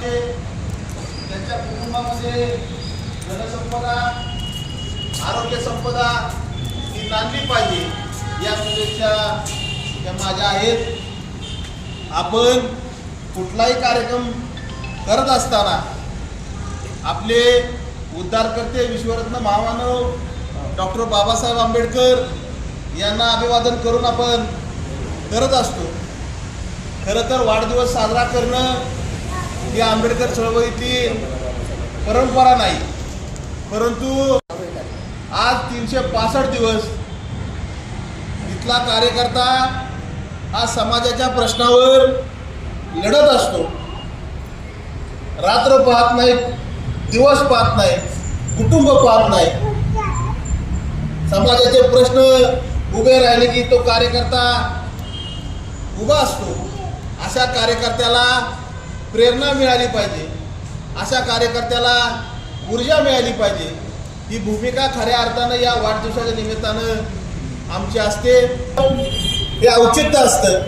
समाजामध्ये त्यांच्या कुटुंबामध्ये जनसंपदा आरोग्य संपदा ही नांदली पाहिजे या शुभेच्छा त्या माझ्या आहेत. आपण कुठलाही कार्यक्रम करत असताना आपले उद्धारकर्ते विश्वरत्न महामानव डॉक्टर बाबासाहेब आंबेडकर यांना अभिवादन करून आपण करत असतो. खरं तर वाढदिवस साजरा करणं ही आंबेडकर चळवळीतली परंपरा नाही, परंतु आज 365 दिवस इथला कार्यकर्ता हा समाजाच्या प्रश्नावर लढत असतो. रात्र पाहत नाही, दिवस पाहत नाही, कुटुंब पाहत नाही. समाजाचे प्रश्न उभे राहिले की तो कार्यकर्ता उभा असतो. अशा कार्यकर्त्याला प्रेरणा मिळाली पाहिजे, अशा कार्यकर्त्याला ऊर्जा मिळाली पाहिजे. ही भूमिका खऱ्या अर्थानं या वाढदिवसाच्या निमित्तानं आमची असते. हे औचित्य असतं.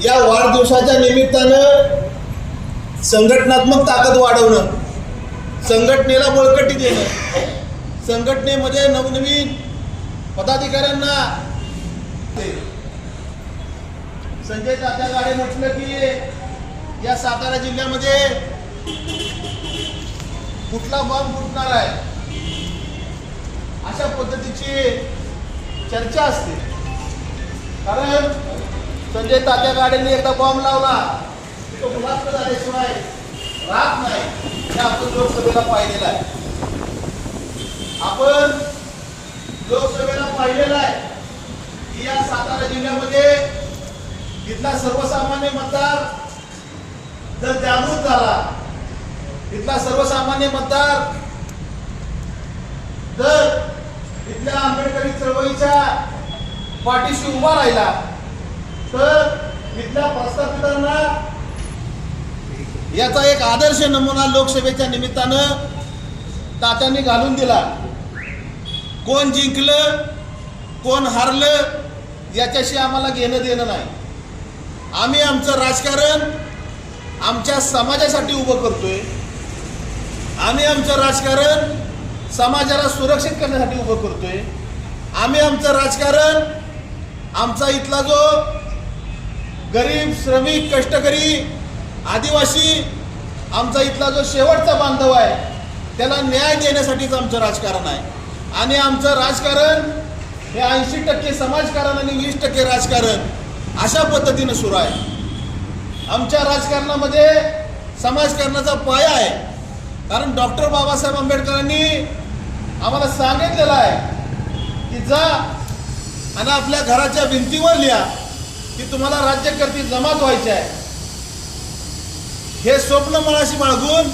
या वाढदिवसाच्या निमित्तानं संघटनात्मक ताकद वाढवणं, संघटनेला बळकटी देणं, संघटनेमध्ये नवनवीन पदाधिकाऱ्यांना संजय तात्या गाडे म्हटलं की या सातारा जिल्ह्यामध्ये कुठला बॉम्ब फुटणार आहे अशा पद्धतीची चर्चा असते. कारण संजय तात्या गाडेंनी एकदा बॉम्ब लावला तो ब्लास्ट झाल्याशिवाय राहत नाही. हे आपण लोकसभेला पाहिलेलं आहे. आपण लोकसभेला पाहिलेलं आहे की या सातारा जिल्ह्यामध्ये इथला सर्वसामान्य मतदार जर जागृत झाला, इथला सर्वसामान्य मतदार जर इथल्या आंबेडकरी चळवळीच्या पाठीशी उभा राहिला तर इथल्या प्रस्थापितांना याचा एक आदर्श नमुना लोकसभेच्या निमित्तानं तात्यांनी घालून दिला. कोण जिंकलं कोण हारलं याच्याशी आम्हाला घेणं देणं नाही. आम्ही आमचं राजकारण आमच्या समाजासाठी उभं करतोय. आम्ही आमचं राजकारण समाजाला सुरक्षित करण्यासाठी उभं करतोय. आम्ही आमचं राजकारण आमचा इथला जो गरीब श्रमिक कष्टकरी आदिवासी आमचा इथला जो शेवटचा बांधव आहे त्याला न्याय देण्यासाठीच आमचं राजकारण आहे. आणि आमचं राजकारण हे 80% समाजकारण आणि 20% राजकारण अशा पद्धतीनं सुरू आहे. आमच्या राजकारणामध्ये समाजकारणाचा पाया आहे. कारण डॉक्टर बाबासाहेब आंबेडकरांनी आम्हाला सांगितलेलं आहे की जा आणि आपल्या घराच्या भिंतीवर लिहा की तुम्हाला राज्यकर्ते जमात व्हायचे आहे. हे स्वप्न मनाशी बाळगून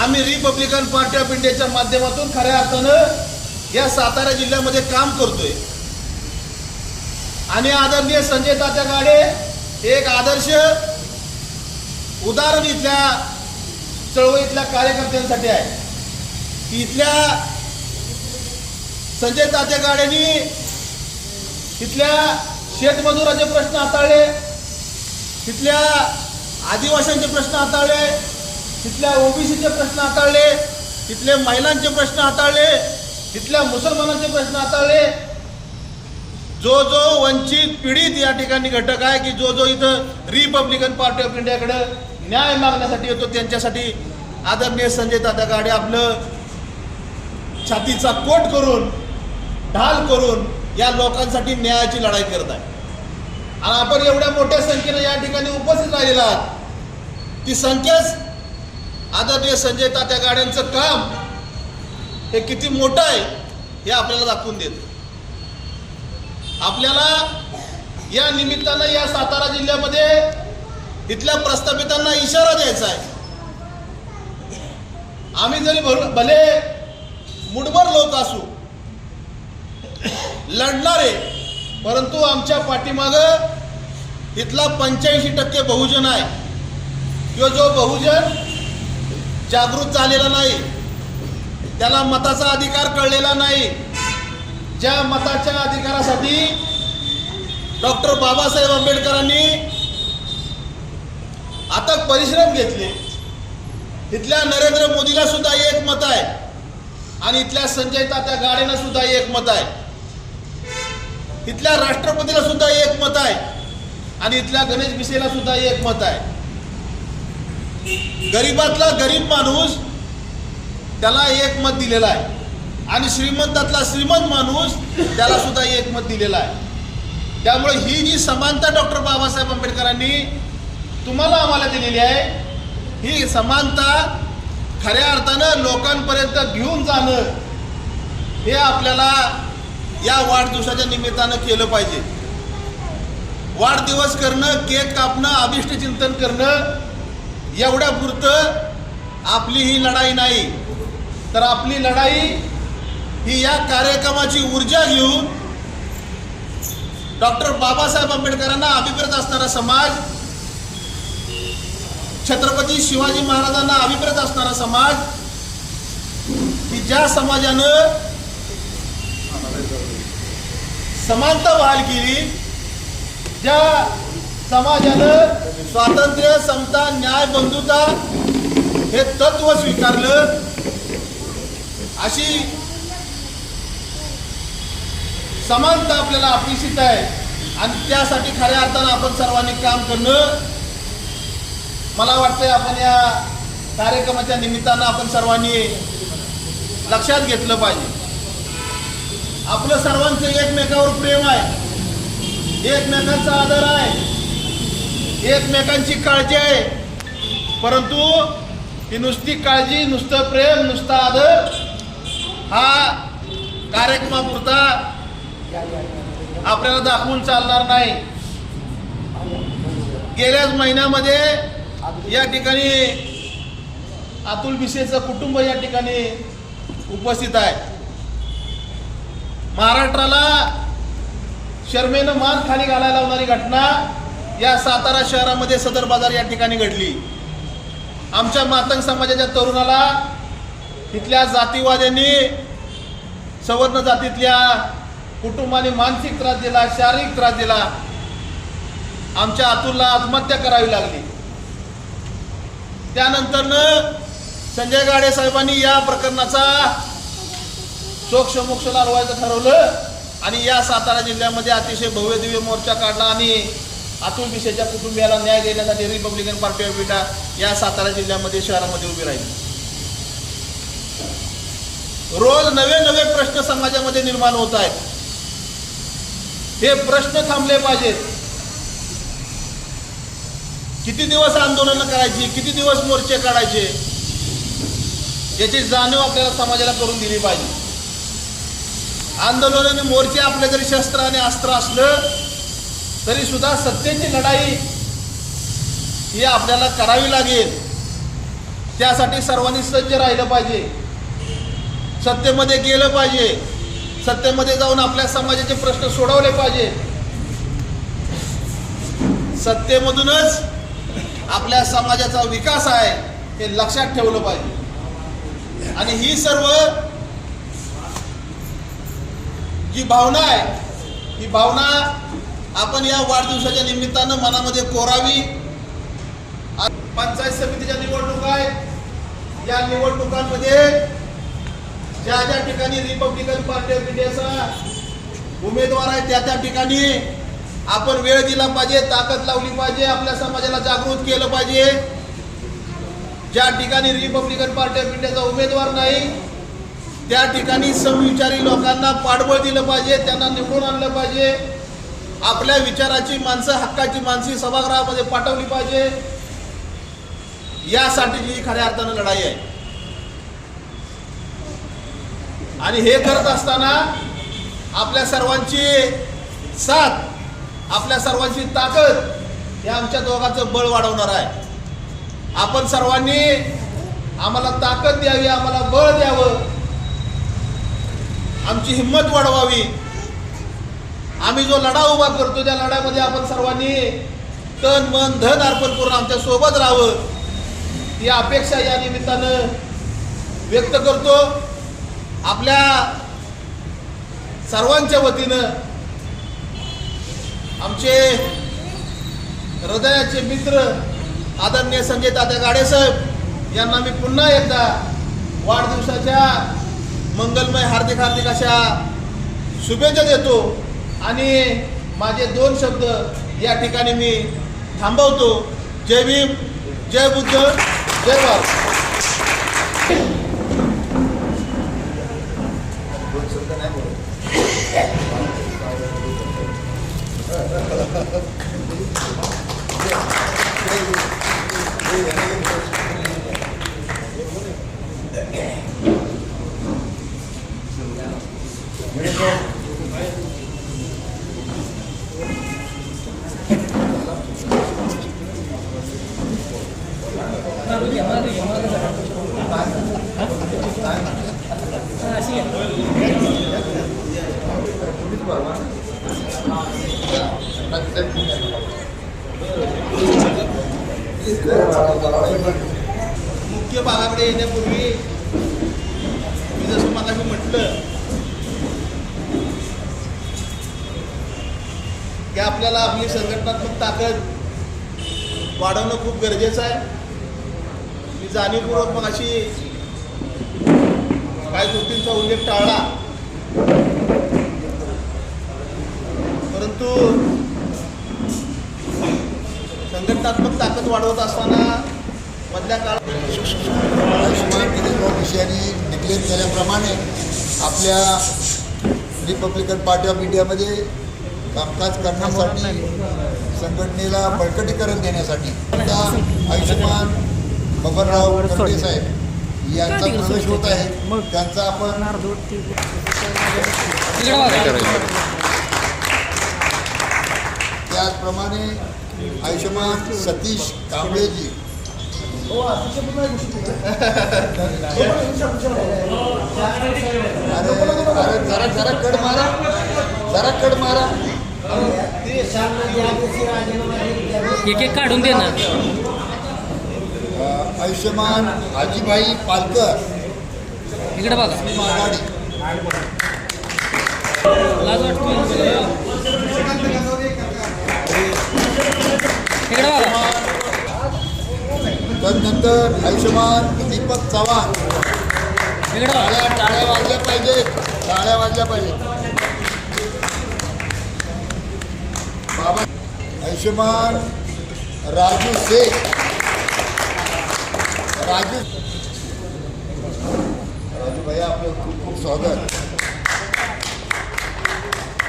आम्ही रिपब्लिकन पार्टी ऑफ इंडियाच्या माध्यमातून खऱ्या अर्थानं या सातारा जिल्ह्यामध्ये काम करतोय. आणि आदरणीय संजय तात्या गाडे हे एक आदर्श उदाहरण इथल्या चळवळीतल्या कार्यकर्त्यांसाठी आहे. की इथल्या संजय तात्या गाडेंनी इथल्या शेतमजुराचे प्रश्न हाताळले, तिथल्या आदिवासींचे प्रश्न हाताळले, तिथल्या ओबीसीचे प्रश्न हाताळले, तिथले महिलांचे प्रश्न हाताळले, तिथल्या मुसलमानांचे प्रश्न हाताळले. जो जो वंचित पीडित या ठिकाणी घटक आहे की जो जो इथं रिपब्लिकन पार्टी ऑफ इंडियाकडे न्याय मागण्यासाठी येतो त्यांच्यासाठी आदरणीय संजय तात्या गाडे आपलं छातीचा कोट करून ढाल करून या लोकांसाठी न्यायाची लढाई करत आहे. आणि आपण एवढ्या मोठ्या संख्येने या ठिकाणी उपस्थित राहिलेला आहात. ती संख्याच आदरणीय संजय तात्या गाड्यांचं काम हे किती मोठं आहे हे आपल्याला दाखवून देतं. आपल्याला या निमित्तानं या सातारा जिल्ह्यामध्ये इथल्या प्रस्थापितांना इशारा द्यायचा आहे. आम्ही जरी भले मुठभर लोक असू लढणारे, परंतु आमच्या पाठीमागं इथला 85% बहुजन आहे. किंवा जो बहुजन जागृत झालेला नाही, त्याला मताचा अधिकार कळलेला नाही. ज्या मताच्या अधिकारासाठी डॉक्टर बाबासाहेब आंबेडकरांनी अथक परिश्रम घेतले, इथल्या नरेंद्र मोदीला सुद्धा एक मत आहे आणि इथल्या संजय तात्या गाडेंना सुद्धा एक मत आहे. इथल्या राष्ट्रपतीला सुद्धा एक मत आहे आणि इथल्या गणेश बिसेला सुद्धा एक मत आहे. गरीबातला गरीब माणूस त्याला एक मत दिलेला आहे आणि श्रीमंतातला श्रीमंत माणूस त्याला सुद्धा एक मत दिलेला आहे. त्यामुळे ही जी समानता डॉक्टर बाबासाहेब आंबेडकरांनी तुम्हाला आम्हाला दिलेली आहे, ही समानता खऱ्या अर्थानं लोकांपर्यंत घेऊन जाणं हे आपल्याला या वाढदिवसाच्या निमित्तानं केलं पाहिजे. वाढदिवस करणं, केक कापणं, अभिष्ट चिंतन करणं एवढ्या पुरतं आपली ही लढाई नाही, तर आपली लढाई ही या कार्यक्रमाची ऊर्जा घेऊन डॉक्टर बाबासाहेब आंबेडकरांना अभिप्रेत असणारा समाज, छत्रपती शिवाजी महाराजांना अभिप्रेत असणारा समाज, की ज्या समाजानं समानता बहाल केली, ज्या समाजानं स्वातंत्र्य, समता, न्याय, बंधुता हे तत्व स्वीकारलं, अशी समानता आपल्याला अपेक्षित आहे आणि त्यासाठी खऱ्या अर्थानं आपण सर्वांनी काम करणं, मला वाटतंय आपण या कार्यक्रमाच्या निमित्तानं आपण सर्वांनी लक्षात घेतलं पाहिजे. आपलं सर्वांचं एकमेकावर प्रेम आहे, एकमेकांचा आदर आहे, एकमेकांची काळजी आहे, परंतु ही नुसती काळजी, नुसतं प्रेम, नुसता आदर हा कार्यक्रमापुरता आपल्याला दाखवून चालणार नाही. गेल्याच महिन्यामध्ये या ठिकाणी अतुल बिसेचं कुटुंब या ठिकाणी उपस्थित आहे. महाराष्ट्राला शर्मेनं मान खाली घालायला लावणारी घटना या सातारा शहरामध्ये सदर बाजार या ठिकाणी घडली. आमच्या मातंग समाजाच्या तरुणाला तिथल्या जातीवाद्यांनी, सवर्ण जातीतल्या कुटुंबाने मानसिक त्रास दिला, शारीरिक त्रास दिला. आमच्या अतुलला आत्महत्या करावी लागली. त्यानंतरनं संजय गाडे साहेबांनी या प्रकरणाचा सोक्ष लाववायचं ठरवलं आणि या सातारा जिल्ह्यामध्ये अतिशय भव्य दिव्य मोर्चा काढला आणि अतुल बिसेच्या कुटुंबियाला न्याय देण्यासाठी रिपब्लिकन पार्टी ऑफ इंडिया या सातारा जिल्ह्यामध्ये, शहरामध्ये उभी राहिली. रोज नवे नवे प्रश्न समाजामध्ये निर्माण होत आहेत. हे प्रश्न थांबले पाहिजेत. किती दिवस आंदोलन करायची, किती दिवस मोर्चे काढायचे, याची जाणीव आपल्याला समाजाला करून दिली पाहिजे. आंदोलन आणि मोर्चे आपले जरी शस्त्र आणि अस्त्र असलं तरी सुद्धा सत्तेची लढाई ही आपल्याला करावी लागेल. त्यासाठी सर्वांनी सज्ज राहिलं पाहिजे, सत्तेमध्ये गेलं पाहिजे, सत्तेमध्ये जाऊन आपल्या समाजाचे प्रश्न सोडवले पाहिजे. सत्तेमधूनच आपल्या समाजाचा विकास आहे हे लक्षात ठेवलं पाहिजे. आणि ही सर्व जी भावना आहे, ही भावना आपण या वाढदिवसाच्या निमित्तानं मनामध्ये कोरावी. पंचायत समितीच्या निवडणुका आहेत. या निवडणुकांमध्ये ज्या ज्या ठिकाणी रिपब्लिकन पार्टी ऑफ इंडियाचा उमेदवार आहे त्या ठिकाणी आपण वेळ दिला पाहिजे, ताकद लावली पाहिजे, आपल्या समाजाला जागृत केलं पाहिजे. ज्या ठिकाणी रिपब्लिकन पार्टी ऑफ इंडियाचा उमेदवार नाही त्या ठिकाणी समविचारी लोकांना पाठबळ दिलं पाहिजे, त्यांना निवडून आणलं पाहिजे. आपल्या विचाराची माणसं, हक्काची माणसे सभागृहामध्ये पाठवली पाहिजे. यासाठी जी खऱ्या अर्थानं लढाई आहे. आणि हे करत असताना आपल्या सर्वांची साथ, आपल्या सर्वांची ताकद हे आमच्या दोघांचं बळ वाढवणार आहे. आपण सर्वांनी आम्हाला ताकद द्यावी, आम्हाला बळ द्यावं, आमची हिंमत वाढवावी. आम्ही जो लढा उभा करतो त्या लढ्यामध्ये आपण सर्वांनी तन मन धन अर्पण करून आमच्या सोबत राहावं ही अपेक्षा या निमित्तानं व्यक्त करतो. आपल्या सर्वांच्या वतीनं आमचे हृदयाचे मित्र आदरणीय संजय तात्या गाडे साहेब यांना मी पुन्हा एकदा वाढदिवसाच्या मंगलमय हार्दिक हार्दिक अशा शुभेच्छा देतो आणि माझे 2 शब्द या ठिकाणी मी थांबवतो. जय भीम, जय बुद्ध, जय भारत. मुख्य भागाकडे येण्यापूर्वी मी जसं मगाशी म्हटलं की आपल्याला आपली संघटनात्मक ताकद वाढवणं खूप गरजेचं आहे. मी जाणीवपूर्वक मग अशी काही गोष्टींचा उल्लेख टाळला, परंतु संघटनात्मक ताकद वाढवत असताना मधल्या काळात आयुष्यमान विषयाने डिक्लेअर केल्याप्रमाणे आपल्या रिपब्लिकन पार्टी ऑफ इंडियामध्ये कामकाज करण्यासाठी संघटनेला बळकटीकरण देण्यासाठी आता आयुष्यमान बबनराव कर्टे साहेब यांचा प्रवेश होत आहे. त्यांचा आपण त्याचप्रमाणे आयुष्यमान सतीश कांबळेजी अरे जरा कड मारा एक काढून दे ना. आयुष्यमान आजीबाई पालकर इकडे बघा. आघाडी लाज वाटतो इकडे बघा. त्यानंतर आयुष्यमान दीपक चव्हाण इकडे बघा. टाळ्या वाजल्या पाहिजेत. बाबा आयुष्यमान राजू शेख राजू भैया आपलं खूप स्वागत.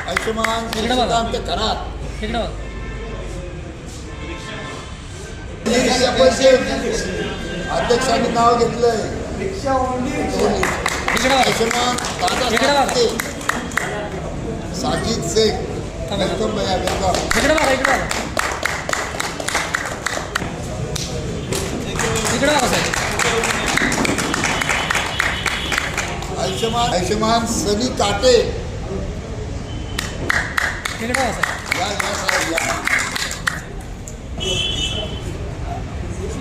आयुष्यमान श्रीकांत करात इकडे बघा. अध्यक्षांनी नाव घेतलंय. इकडे बघा. आयुष्यमान दादा साजिद शेख वेलकम भैया वेलकम. इकडे बघा. इकडे बघा. इकडे बघा साहेब. आयुष्यमान सनी काटे इकडे बघा साहेब.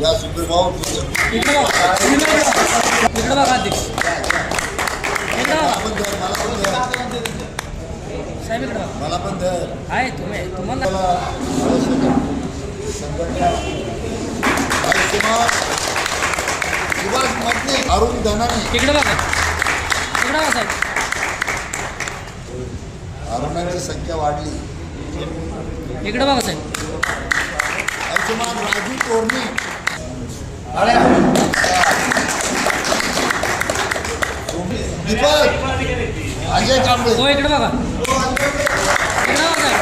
या सुंदरभाऊ इकडे बघा. इकडे बघा अध्यक्ष. इकडे बघा साहेब. इकडे बघा. मला पण धर आहे तुम्हाला संघटना आयुष्यमान सुभाष मटणे अरुण धनाने इकडे बघा. इकडे बघा साहेब. अरुणांची संख्या वाढली. इकडे बघा साहेब. आयुष्यमान राजू तोरणे दीपक अजय कांबळे हो इकडे बघा. इकडे बघा साहेब.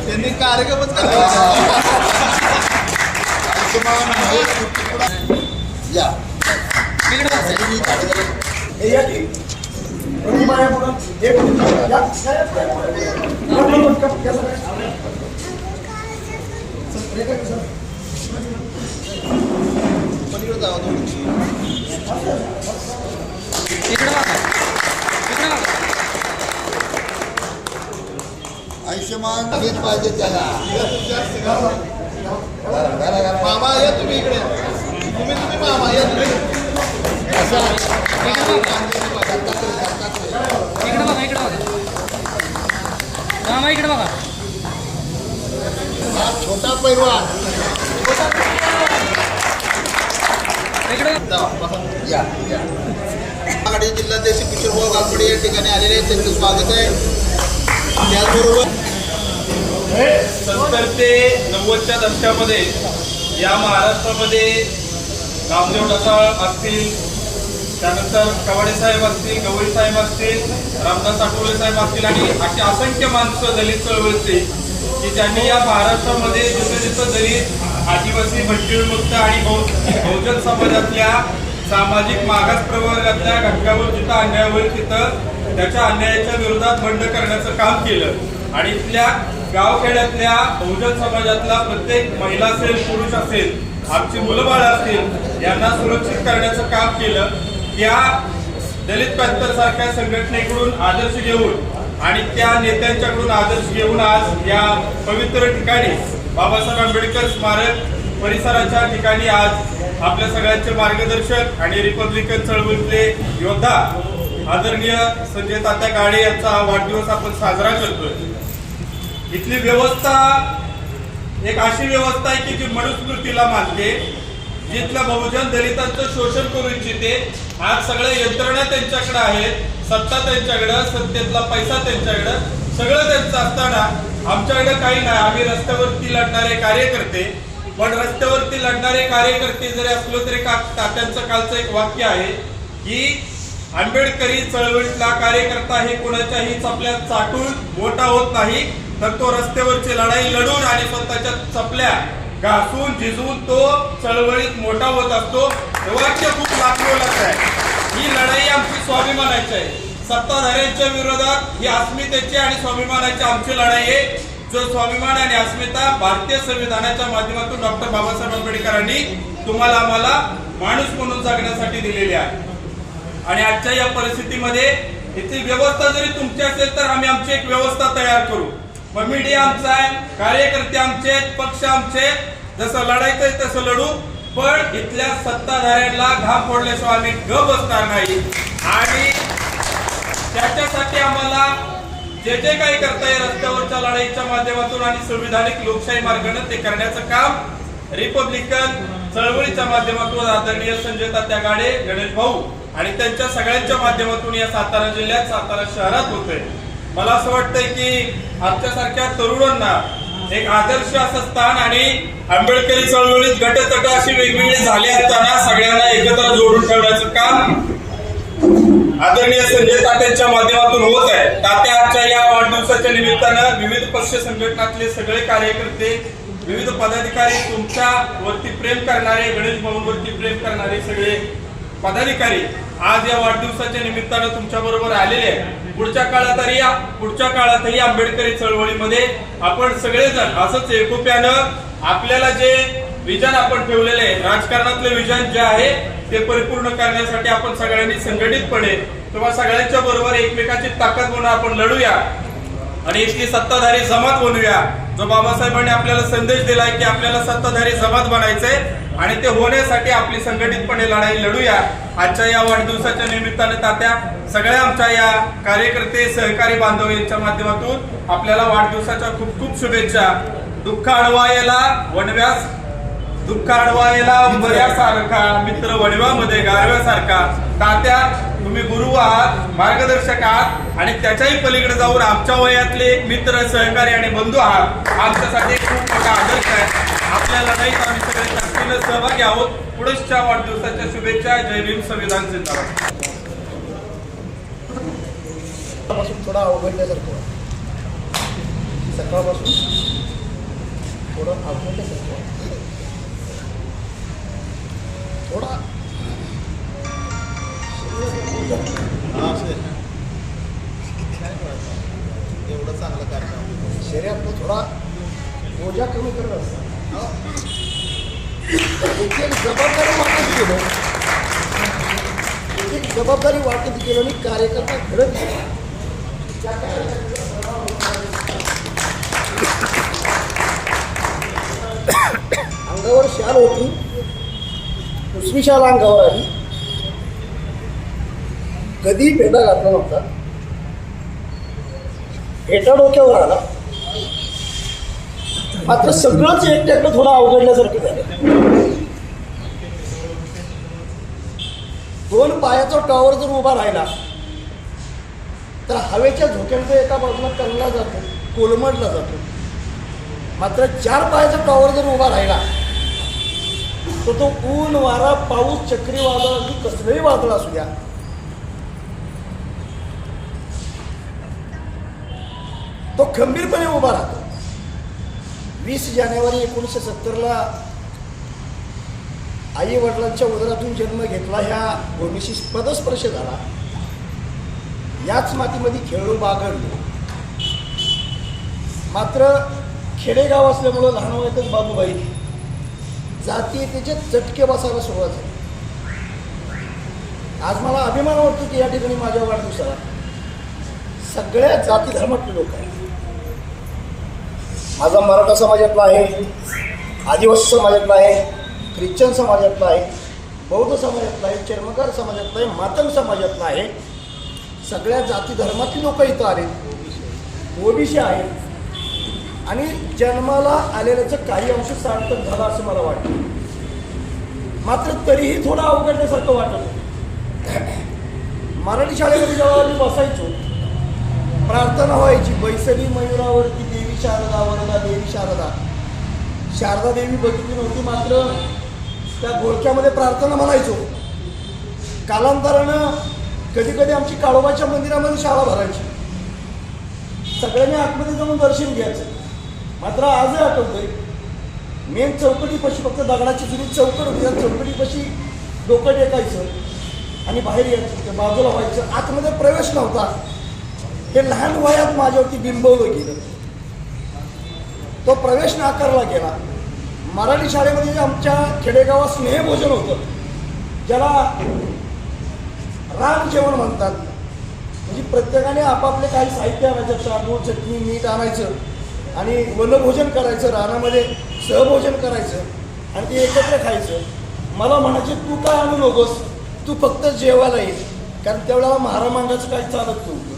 त्यांनी कार्यक्रमच केला. आयुष्यमान महेश कुट्टीपुरा या इकडे बघा साहेब. ही category. पलीकडे जावं थोडी. इकडे बघा. इकडे बघा. आयुष्यमान हेच पाहिजे त्याला. मामा या तुम्ही इकडे. तुम्ही मामा या तुम्ही. असं इकडे बघा. इकडे बघा. इकडे बघा. मामा इकडे बघा. हा छोटा पैलवान आघाडी जिल्हाध्यक्ष किशोरभाऊ गालपडे या ठिकाणी आलेले आहेत, त्यांचं स्वागत आहे. त्याचबरोबर 70 ते 90च्या दशकामध्ये या महाराष्ट्रामध्ये रामदेव ढसाळ असतील, त्यानंतर कवाडे साहेब असतील, गवळी साहेब असतील, रामदास आठवले साहेब असतील आणि अशी असंख्य माणसं दलित चळवळीचे की ज्यांनी या महाराष्ट्रामध्ये जिथं दलित, आदिवासी, भटकेविमुक्त आणि बहुजन समाजातल्या सामाजिक मागास प्रवर्गातल्या घटकावर जिथं अन्याय होईल तिथं त्याच्या अन्यायाच्या विरोधात बंड करण्याचं काम केलं आणि इथल्या गावखेड्यातल्या बहुजन समाजातला प्रत्येक महिला असेल, पुरुष असेल, आमची मुलं बाळ असतील यांना सुरक्षित करण्याचं काम केलं. त्या दलित पॅंथर सारख्या संघटनेकडून आदर्श घेऊन आणि त्या नेत्यांच्याकडून आदर्श घेऊन आज या पवित्र ठिकाणी बाबासाहेब आंबेडकर स्मारक परिसराच्या ठिकाणी आज आपल्या सगळ्यांचे मार्गदर्शक आणि रिपब्लिकन चळवळीतले योद्धा आदरणीय संजय तात्या गाडे यांचा वाढदिवस आपण साजरा करतोय. इथली व्यवस्था एक अशी व्यवस्था आहे की जी मनुस्मृतीला मानते, जिथल्या बहुजन दलितांचं शोषण करू इच्छिते. आज सगळ्या यंत्रणा त्यांच्याकडे आहेत, सत्ता त्यांच्याकडं, सत्तेतला पैसा त्यांच्याकडं, सगळं त्यांचं असताना आमच्याकडे काही नाही. आम्ही रस्त्यावरती लढणारे कार्यकर्ते, पण रस्त्यावरती लढणारे कार्यकर्ते जरी असलो तरी तात्यांचं कालचं एक वाक्य आहे की आंबेडकरी चळवळीतला कार्यकर्ता हे कोणाच्याही चपल्यात चाटून मोठा होत नाही, तर तो रस्त्यावरची लढाई लढून आणि स्वतःच्या चपल्या घासून झिजून तो चळवळीत मोठा होत असतो. हे वाक्य खूप लाभलेलं आहे. ही लढाई आमची स्वाभिमानाची आहे. सत्ताधाऱ्यांच्या विरोधात ही अस्मितेची आणि स्वाभिमानाची आमची लढाई आहे. जो स्वाभिमान आणि अस्मिता भारतीय संविधानाच्या माध्यमातून डॉक्टर बाबासाहेब आंबेडकरांनी तुम्हाला आम्हाला माणूस म्हणून जगण्यासाठी दिलेली आहे. आणि आजच्या या परिस्थितीमध्ये इथली व्यवस्था जरी तुमची असेल तर आम्ही आमची एक व्यवस्था तयार करू. मग मीडिया आमचा आहे, कार्यकर्ते आमचे, पक्ष आमचे, जसं लढायचंय तसं लढू, पण इथल्या सत्ताधाऱ्यांना घाम फोडल्याशिवाय आम्ही गप बसणार नाही. आणि त्याच्यासाठी आम्हाला जे जे काही करता येईल रस्त्यावरच्या लढाईच्या माध्यमातून आणि संविधानिक लोकशाही मार्गाने ते करण्याचं काम रिपब्लिकन चळवळीच्या माध्यमातून आदरणीय संजय तात्या गाडे, गणेश भाऊ आणि त्यांच्या सगळ्यांच्या माध्यमातून या सातारा जिल्ह्यात, सातारा शहरात होतंय. मला असं वाटतंय की आमच्यासारख्या तरुणांना एक आदर्श असं स्थान आणि आंबेडकरी चळवळीत गटतट अशी वेगवेगळी झाली असताना सगळ्यांना एकत्र जोडून ठेवण्याचं काम आदरणीय संजय तात्यांच्या माध्यमातून होत आहे. तात्या आजच्या या वाढदिवसाच्या निमित्तानं विविध पक्ष संघटनातले सगळे कार्यकर्ते, विविध पदाधिकारी, तुमच्या वरती प्रेम करणारे, गणेश भाऊंवरती प्रेम करणारे सगळे पदाधिकारी आज या वाढदिवसाच्या निमित्तानं तुमच्या बरोबर आलेले आहे. पुढच्या काळातही आंबेडकरी चळवळीमध्ये आपण सगळेजण असंच एकोप्यानं आपल्याला जे विजन आपण ठेवलेले आहे, राजकारणातले विजन जे आहे ते परिपूर्ण करण्यासाठी आपण सगळ्यांनी संघटितपणे किंवा सगळ्यांच्या बरोबर एकमेकाची ताकद म्हणून आपण लढूया आणि इथली सत्ताधारी जमात बनवूया. जो बाबासाहेबांनी आपल्याला संदेश दिलाय की आपल्याला सत्ताधारी जमात बनायचंय आणि ते होण्यासाठी आपली संघटितपणे लढाई लढूया. आजच्या या वाढदिवसाच्या निमित्ताने तात्या सगळ्या आमच्या या कार्यकर्ते, सहकारी बांधव यांच्या माध्यमातून आपल्याला वाढदिवसाच्या खूप खूप शुभेच्छा. दुःख अडवायला बऱ्यासारखा मित्र वणव्यामध्ये गारव्यासारखा. तात्या तुम्ही गुरु आहात, मार्गदर्शक आहात आणि त्याच्याही पलीकडे जाऊन आमच्या वयातले मित्र, सहकारी आणि बंधू आहात. आमच्यासाठी खूप मोठा आदर्श आहे. आपल्या लढाईत आम्ही सगळे ताकदीने सहभागी आहोत. पुढच्या वाढदिवसाच्या शुभेच्छा. जय भीम, संविधान जिंदाबाद. थोडा अवघडल्यासारखं सकाळपासून थोडं अवघडल्यासारखं थोडा एवढं चांगलं कार्य शरीरात थोडा बोजा कमी करत असतात. एक जबाबदारी वाटत गेलं, एक जबाबदारी वाटत गेलं आणि कार्यकर्ता घडत गेला. अंगावर शाल होती, दुसरी शाल अंगावर आली. कधी पेटा घातला नव्हता, पेटा डोक्यावर आला. मात्र सगळंच एकट्याकडं थोडं अवघडल्यासारखं झालं. 2 पायाचा टॉवर जर उभा राहिला तर हवेच्या झोक्याने एका बाजूला कलला जातो, कोलमडला जातो. मात्र 4 पायाचा टॉवर जर उभा राहिला तर तो ऊन, वारा, पाऊस, चक्रीवादळ, अगदी कसलंही वादळ असू द्या, तो खंबीरपणे उभा राहतो. 20 जानेवारी 1970ला आई वडिलांच्या उदरातून जन्म घेतला, ह्या भूमीशी पदस्पर्श झाला, याच मातीमध्ये खेळलो, बागडलो. मात्र खेडेगाव असल्यामुळं लहान वयातच बाबूबाई जातीयतेचे चटके बसायला सुरुवात झाली. आज मला अभिमान वाटतो की या ठिकाणी माझ्या वाढदिवसाला सगळ्या जाती धर्मातले लोक आहेत. माझा मराठा समाजातला आहे, आदिवासी समाजातला आहे, ख्रिश्चन समाजातला आहे, बौद्ध समाजातला आहे, चर्मकार समाजातला आहे, मातंग समाजातला आहे. सगळ्या जाती धर्मातली लोक इथं आले, ओबीसी आहेत. आणि जन्माला आलेल्याचं काही अंश सार्थक झालं असं मला वाटतं. मात्र तरीही थोडं अवघडण्यासारखं वाटत होतं. मराठी शाळेमध्ये जेव्हा मी बसायचो, प्रार्थना व्हायची, बैसली मयुरावरती देवी शारदा, वरदा देवी शारदा. शारदा देवी बघितली नव्हती, मात्र त्या घोळक्यामध्ये प्रार्थना म्हणायचो. कालांतरानं कधी कधी आमची काळोबाच्या मंदिरामध्ये शाळा भरायची, सगळ्यांनी आतमध्ये जाऊन दर्शन घ्यायचं. मात्र आजही आठवतंय, मेन चौकटीपाशी फक्त दगडाची जुनी चौकट होती, त्या चौकटीपाशी डोकं टेकायचं आणि बाहेर यायचं, ते बाजूला व्हायचं, आतमध्ये प्रवेश नव्हता. हे लहान वयात माझ्यावरती बिंबवलं गेलं, तो प्रवेश नाकारला गेला. मराठी शाळेमध्ये आमच्या खेडेगावात स्नेहभोजन होतं, ज्याला राम जेवण म्हणतात. म्हणजे प्रत्येकाने आपापले काही साहित्य आणायचं, तांदूळ, चटणी, मीठ आणायचं आणि वनभोजन करायचं, रानामध्ये सहभोजन करायचं आणि ते एकत्र खायचं. मला म्हणायचे, तू काय आणू नकोस, तू फक्त जेवायला ये, कारण त्यावेळेला महारामांगाचं काही चालत नव्हतं.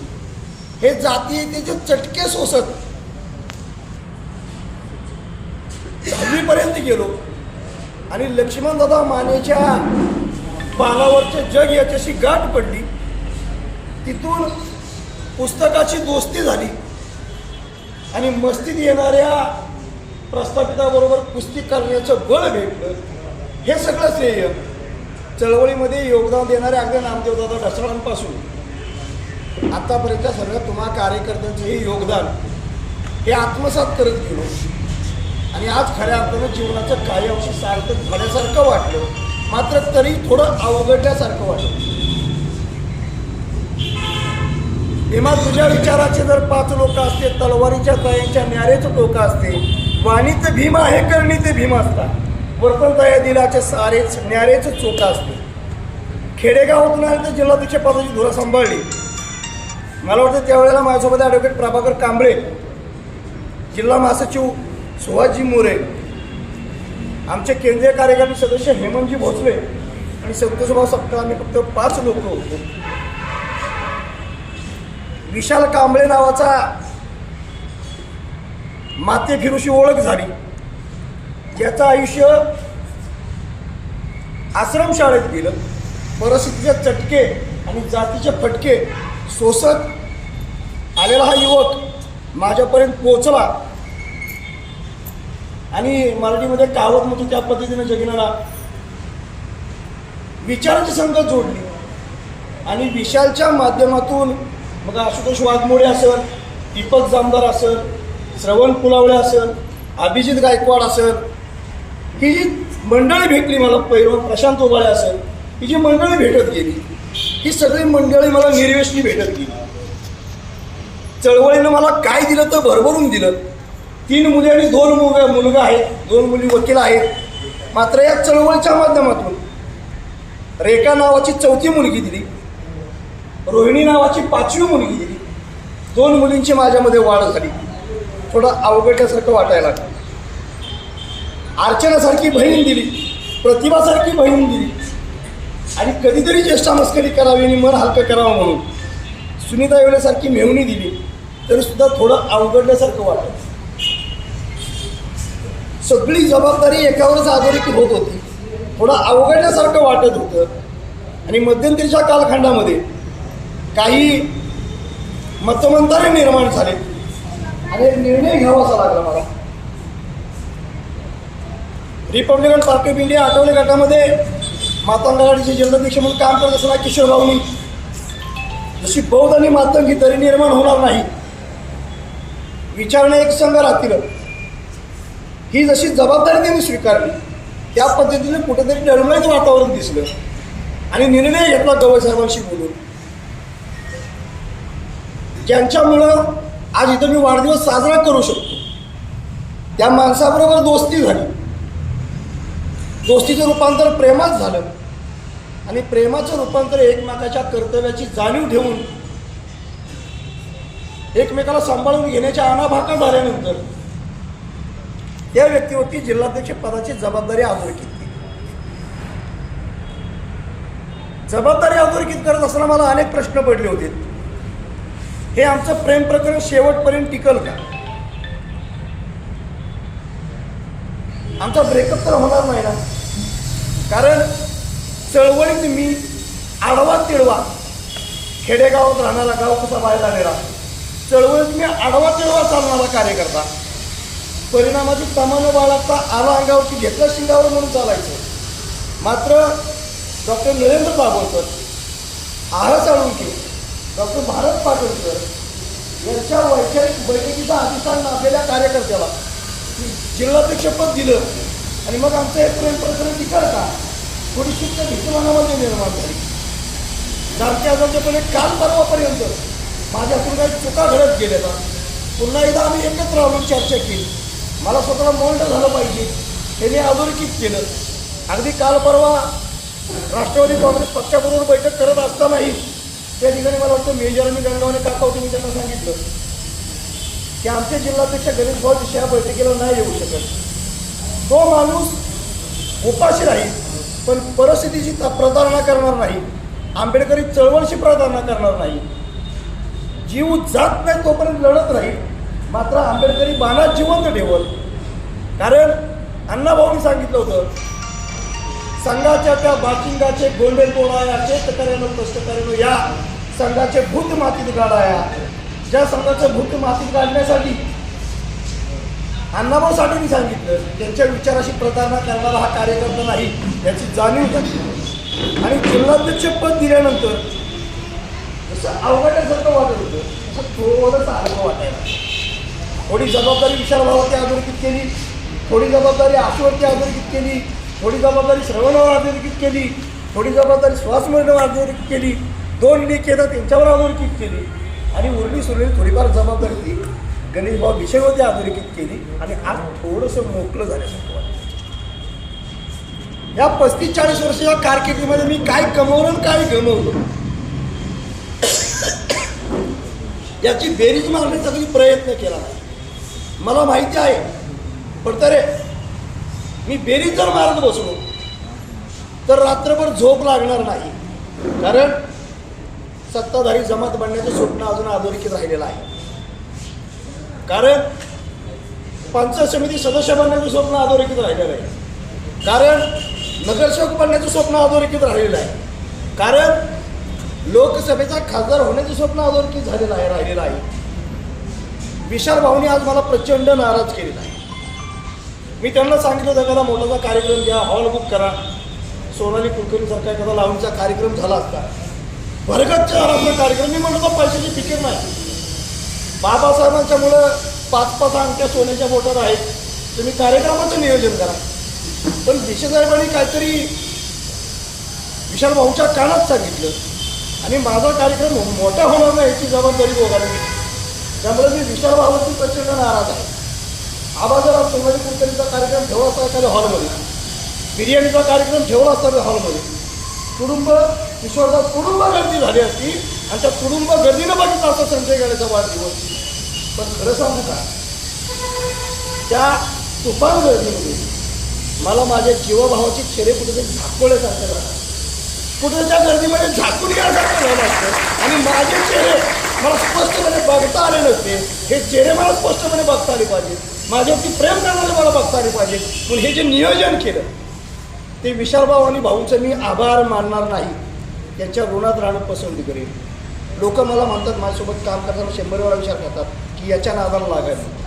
हे जातीयतेचे चटके सोसत 10वीपर्यंत गेलो आणि लक्ष्मणदादा मानेच्या पानावरचे जग याच्याशी गाठ पडली. तिथून पुस्तकाची दोस्ती झाली आणि मस्तीत येणाऱ्या प्रस्थापिताबरोबर कुस्ती करण्याचं बळ भेटलं. हे सगळं श्रेय चळवळीमध्ये योगदान देणाऱ्या अगदी नामदेवदादा ढसाळांपासून आतापर्यंतच्या सर्व तुम्हा कार्यकर्त्यांचं हे योगदान हे आत्मसात करत गेलो आणि आज खऱ्या अर्थानं जीवनाचं काही अंश सार्थक झाल्यासारखं वाटलं. मात्र तरी थोडं अवघडल्यासारखं वाटलं. भीमा, तुझ्या विचाराचे जर 5 लोक असते, तलवारीच्या तयांच्या न्यारेच टोका असते, वाणीत भीमा आहे, करणीत भीमा असतात, वर्तन तया दिलाचे सारेच न्यारेच चोका असते. खेडेगावातून आल्यानंतर जिल्हाध्यक्ष पदाची धुरा सांभाळली. मला वाटतं त्यावेळेला माझ्यासोबत ॲडव्होकेट प्रभाकर कांबळे, जिल्हा महासचिव सुहासजी मोरे, आमचे केंद्रीय कार्यकारी सदस्य हेमंतजी भोसले आणि संतोषभाऊ सपकाळ, आम्ही फक्त 5 लोक होतो. विशाल कांबळे नावाचा माते फिरूशी ओळख झाली, ज्याचं आयुष्य आश्रमशाळेत गेलं. परिस्थितीचे चटके आणि जातीचे फटके सोसत आलेला हा युवक माझ्यापर्यंत पोचला आणि मराठीमध्ये कहावत म्हणतो त्या पद्धतीने जगण्याला विचाराची संगत जोडली आणि विशालच्या माध्यमातून मग आशुतोष वाघमोडे असेल, दीपक जामदार असेल, श्रवण पुलावळे असेल, अभिजित गायकवाड असेल, ही जी मंडळी भेटली मला, पैलवान प्रशांत ओबाळे असेल, ही जी मंडळी भेटत गेली, ही सगळी मंडळी मला निर्वेशनी भेटत गेली. चळवळीनं मला काय दिलं तर भरभरून दिलं. 3 मुली आणि 2 मुलगा आहेत, 2 मुली वकील आहेत. मात्र या चळवळीच्या माध्यमातून रेखा नावाची 4थी मुलगी दिली, रोहिणी नावाची 5वी मुलगी दिली. 2 मुलींची माझ्यामध्ये वाढ झाली. थोडं अवघडल्यासारखं वाटायला लागलं. अर्चनासारखी बहीण दिली, प्रतिभासारखी बहीण दिली आणि कधीतरी चेष्टा मस्करी करावी आणि मन हलकं करावं म्हणून सुनीता येवलेसारखी मेहुणी दिली, तरीसुद्धा थोडं अवघडल्यासारखं वाटत. सगळी जबाबदारी एकावरच अधोरेखित होत होती. थोडं अवघडल्यासारखं वाटत होतं. आणि मध्यंतरीच्या कालखंडामध्ये काही मतमंतरे निर्माण झाले आणि एक निर्णय घ्यावासा लागला मला. Republican party of India Athawale गटामध्ये मातंग आघाडीचे जिल्हाध्यक्ष म्हणून काम करत असताना किशोर भाऊनी जशी बौद्ध आणि मातंग ही दरी निर्माण होणार नाही, विचारणा एक संघ राहतील, ही जशी जबाबदारी त्यांनी स्वीकारली त्या पद्धतीने कुठेतरी डळमळीत वातावरण दिसलं आणि निर्णय घेतला गवई साहेबांशी बोलून, ज्यांच्यामुळं आज इथं मी वाढदिवस साजरा करू शकतो. त्या माणसाबरोबर दोस्ती झाली, दोस्तीचं रूपांतर प्रेमात झालं आणि प्रेमाचं रूपांतर एकमेकाच्या कर्तव्याची जाणीव ठेवून एकमेकाला सांभाळून घेण्याच्या अनाभाका झाल्यानंतर त्या व्यक्तीवरती जिल्हाध्यक्ष पदाची जबाबदारी अधोरेखित केली. जबाबदारी अधोरेखित करत असताना मला अनेक प्रश्न पडले होते. हे आमचं प्रेम प्रकरण शेवटपर्यंत टिकल का? आमचा ब्रेकअप तर होणार नाही ना, कारण चळवळीत मी आडवा तिळवा, खेडेगावात राहणारा, गाव कसा बाहेर आलेला, चळवळीत मी आडवा तिळवा चालणारा कार्यकर्ता, परिणामाची सामान्य बाळगता आला अंगावरती घेतला शिंगावर म्हणून चालायचं. मात्र doctor Narendra Babalkar, R Salunkhe, doctor Bharat Patankar यांच्या वैचारिक बैठकीचा अधिकार नसलेल्या कार्यकर्त्याला जिल्हाध्यक्षपद दिलं आणि मग आमचं हे प्रेम प्रकरण टिकल का? थोडीशी त्या भीतीमानामध्ये निर्माण झाली. जाणत्या अजूनपणे काल परवापर्यंत माझ्यातून काही चुका घडत गेल्या का पुन्हा एकदा आम्ही एकत्र राहून चर्चा केली. मला स्वतःला मोल्ड झालं पाहिजे हे मी अधोरेखित केलं. अगदी काल परवा राष्ट्रवादी काँग्रेस पक्षाबरोबर बैठक करत असतानाही त्या ठिकाणी मला वाटतं मेजर आणि गंगावणे काका होते, मी त्यांना सांगितलं की आमचे जिल्हाध्यक्ष गणेश भाऊ या बैठकीला नाही येऊ शकत. तो माणूस उपाशी राहील पण परिस्थितीची प्रतारणा करणार नाही, आंबेडकरी चळवळीची प्रतारणा करणार नाही, जीव जात नाही तोपर्यंत लढत राहील, मात्र आंबेडकरी बाणात जिवंत ठेवल. कारण अण्णाभाऊंनी सांगितलं होतं, संघाच्या त्या बाचिंगाचे गोंडे तोडाया, चेतकऱ्यानं कष्टकऱ्यानं या संघाचे भूत मातीत गाडाया. ज्या संघाचं भूत मातीत गाडण्यासाठी अण्णाभाऊसाठी मी सांगितलं, त्यांच्या विचाराशी प्रतारणा करणारा हा कार्यकर्ता नाही याची जाणीव झाली. आणि जिल्हाध्यक्ष पद दिल्यानंतर जसं अवघडण्यासारखं वाटत होतं तसं थोडंसं हलकं वाटायला. थोडी जबाबदारी विशालभावावरती अधोरेखित केली, थोडी जबाबदारी आशूवरती अधोरेखित केली, थोडी जबाबदारी श्रवणावर अधोरेखित केली, थोडी जबाबदारी श्वासमरणावर अधोरेखित केली, 2 लेख येतात त्यांच्यावर अधोरेखित केली आणि उरली सुरली थोडीफार जबाबदारी ती गणेश भाऊ विषयवरती अधोरेखित केली आणि आज थोडंसं मोकळं झाल्यासारखं वाटतं. या 35-40 वर्षाच्या कारकिर्दीमध्ये मी काय कमवलं आणि काय गमवलं याची बेरीज मारण्याचा कधी प्रयत्न केला नाही. मला माहिती आहे, पण तरी मी बेरीज जर मारत बसलो तर रात्रभर झोप लागणार नाही. कारण सत्ताधारी जमात बनण्याचं स्वप्न अजून अधोरेखित राहिलेलं आहे. कारण पंचायत समिती सदस्य बनण्याचं स्वप्न अधोरेखित राहिलेलं आहे. कारण नगरसेवक बनण्याचं स्वप्न अधोरेखित राहिलेलं आहे. कारण लोकसभेचा खासदार होण्याचं स्वप्न अधोरेखित राहिलेलं आहे. विशाल भाऊनी आज मला प्रचंड नाराज केलेला आहे. मी त्यांना सांगितलं होतं, एखादा मोठाचा कार्यक्रम घ्या, हॉल बुक करा. सोनाली कुलकर्णीसारखा एखादा लावणीचा कार्यक्रम झाला असता, भरगतचा झाला कार्यक्रम. मी म्हणतो पैशाची फिकीर नाही. बाबासाहेबांच्या मुलं 5-5 अंगठ्या सोन्याच्या बोटात आहेत, तुम्ही कार्यक्रमाचं नियोजन करा. पण देशसाहेबांनी काहीतरी विशाल भाऊच्या कानात सांगितलं आणि माझा कार्यक्रम मोठा होणार नाही याची जबाबदारी दोघांनी घेतली. त्यामुळे मी विशाल भाऊची प्रचंड नाराज आहे. आबा जर सोनाली कुलकर्णीचा कार्यक्रम ठेवला असता एखाद्या हॉलमध्ये, बिर्याणीचा कार्यक्रम ठेवला असता त्या हॉलमध्ये, कुटुंब किशोरदास कुटुंब गर्दी झाली असती आणि त्या कुटुंब गर्दीनं बघितलं असतं संजय गाड्याचा वाढदिवस. पण खरं सांगू का, त्या तुफान गर्दीमध्ये मला माझ्या जीवाभावाची चेहरे कुठेतरी झाकोळ्यासारखं झालं, कुठे त्या गर्दीमध्ये झाकून यासारखं झालं असतं आणि माझे चेहरे मला स्पष्टपणे बघता आले नसते. हे चेहरे मला स्पष्टपणे बघता आले पाहिजे, माझ्यावरती प्रेम करणारे मला बघता आले पाहिजे. पण हे जे नियोजन केलं ते विशालभाऊ आणि भाऊंचं मी आभार मानणार नाही. त्यांच्या ऋणात राहणं पसंत करेन. लोक मला म्हणतात, माझ्यासोबत काम करताना 100 वेळा विचार करतात की याच्या नादाला लागायचं.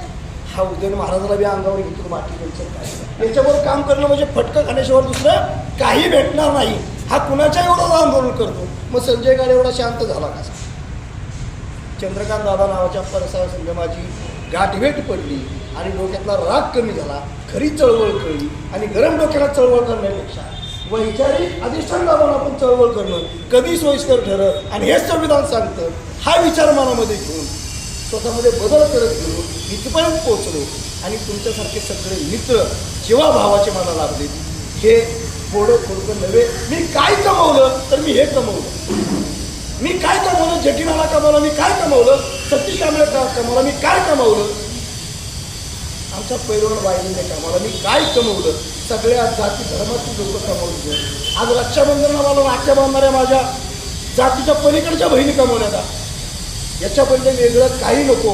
हा उदयन महाराजाला बी अंगावर घेतो, बाकी त्यांचं काय. याच्याबरोबर काम करणं म्हणजे फटकं खाण्याशिवाय दुसरं काही भेटणार नाही. हा कुणाच्या एवढं आंदोलन करतो, मग संजय गाड एवढा शांत झाला कसा? चंद्रकांत दादा नावाच्या परसाव संगमाची गाठभेट पडली आणि डोक्यातला राग कमी झाला, खरी चळवळ कळली. आणि गरम डोक्याला चळवळ करण्यापेक्षा वैचारिक अधिष्ठान लावून आपण चळवळ करणं कधी सोयीस्कर ठरत आणि हेच संविधान सांगतं. हा विचार मनामध्ये घेऊन स्वतःमध्ये बदल करत घेऊन इथपर्यंत पोहोचलो. आणि तुमच्यासारखे सगळे मित्र जेव्हा भावाचे मला लाभले, हे थोडं थोडं नव्हे. मी काय कमवलं तर मी हे कमवलं. मी काय कमवलं? जटिनाला कमवलं. मी काय कमवलं? सतीश कांबळे कमवलं. मी काय कमवलं? आमच्या पैलवान बाईने कमवलं. मी काय कमवलं? सगळ्या जाती धर्माची लोक कमवली. आज रक्षाबंधनाला मला राख्या बांधणाऱ्या माझ्या जातीच्या पलीकडच्या बहिणी कमवल्या. याच्या पहिले वेगळं काही नको,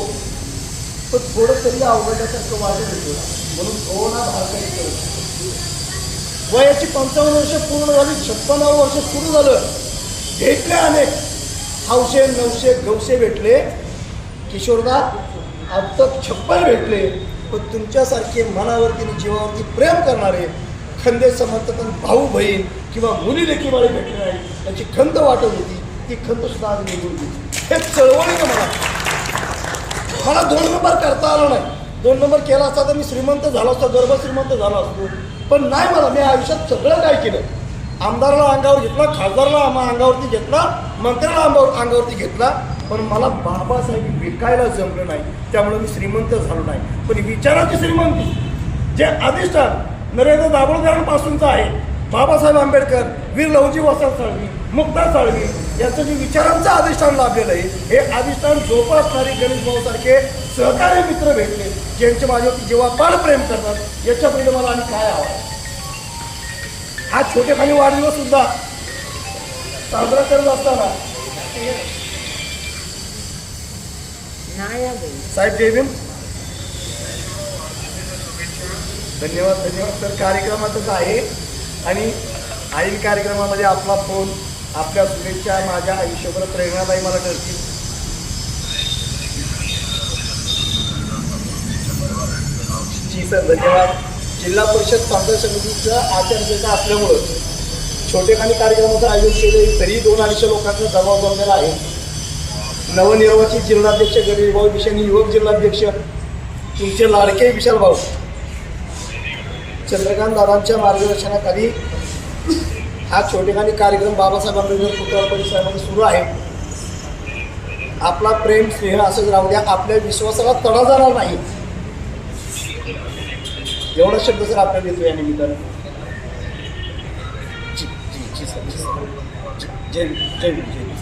पण थोडं तरी अवघडल्यासारखं वाटत होतं. म्हणून कोणा भारताने करत वयाची 55 वर्ष पूर्ण झाली, 56 वर्ष सुरू झालं. भेटले अनेक, हौशे नवशे गवशे भेटले. किशोरदा अब तक 56 भेटले, पण तुमच्यासारखे मनावरती आणि जीवावरती प्रेम करणारे खंदे समर्थक भाऊ बहीण किंवा मुली लेकीबाळी भेटले नाही. त्याची खंत वाटत होती, ती खंत सुद्धा आज निघून गेली. हे चळवळीनं मला 2 नंबर करता आला नाही. 2 नंबर केला असता तर मी श्रीमंत झालो असतो, गर्भ श्रीमंत झालो असतो. पण नाही, मला मी आयुष्यात सगळं काय केलं. आमदाराला अंगावर घेतला, खासदाराला अंगावरती घेतला, मंत्र्याला अंगावरती घेतला, पण मला बाबासाहेब विकायला जमलं नाही. त्यामुळे मी श्रीमंत झालो नाही. पण विचाराची श्रीमंती जे अधिष्ठान नरेंद्र दाभोळकरांपासूनचं आहे, बाबासाहेब आंबेडकर, वीर लहुजी वसंत साळवी, मुक्ता साळवी यांचं जे विचारांचं अधिष्ठान लाभलेलं आहे, हे अधिष्ठान जोपासणारे गणेश भाऊसारखे सहकारी मित्र भेटले, ज्यांचे माझ्यावरती जीवापाड प्रेम करतात. याच्या पहिले मला आणि काय हवं? हा छोटेखानी वाढदिवस सुद्धा साजरा करत असताना साहेब जय भीम. धन्यवाद धन्यवाद. तर कार्यक्रमातच आहे आणि ऐन कार्यक्रमामध्ये आपला फोन, आपल्या शुभेच्छा माझ्या आयुष्यभर प्रेरणादायी मला ठरतील. जी सर, धन्यवाद. जिल्हा परिषद पंचायत समितीचं आचारसंहिता असल्यामुळं छोटेखानी कार्यक्रमाचं आयोजन केले, तरी 200-250 लोकांचा दबाव बनलेला आहे. नवनिर्वाचित जिल्हाध्यक्ष गणेश भाऊ विषयी, युवक जिल्हाध्यक्ष तुमचे लाडके विशाल भाऊ, चंद्रकांत दादांच्या मार्गदर्शनाखाली हा छोटेखानी कार्यक्रम बाबासाहेब आंबेडकर पुतळा परिसरामध्ये सुरू आहे. आपला प्रेम स्नेह असंच राहू द्या. आपल्या विश्वासाला तडा जाणार नाही, एवढा शब्द सर आपल्याला देतो या निमित्तानं. जी जी जी सर, जी सर. जय जय जय.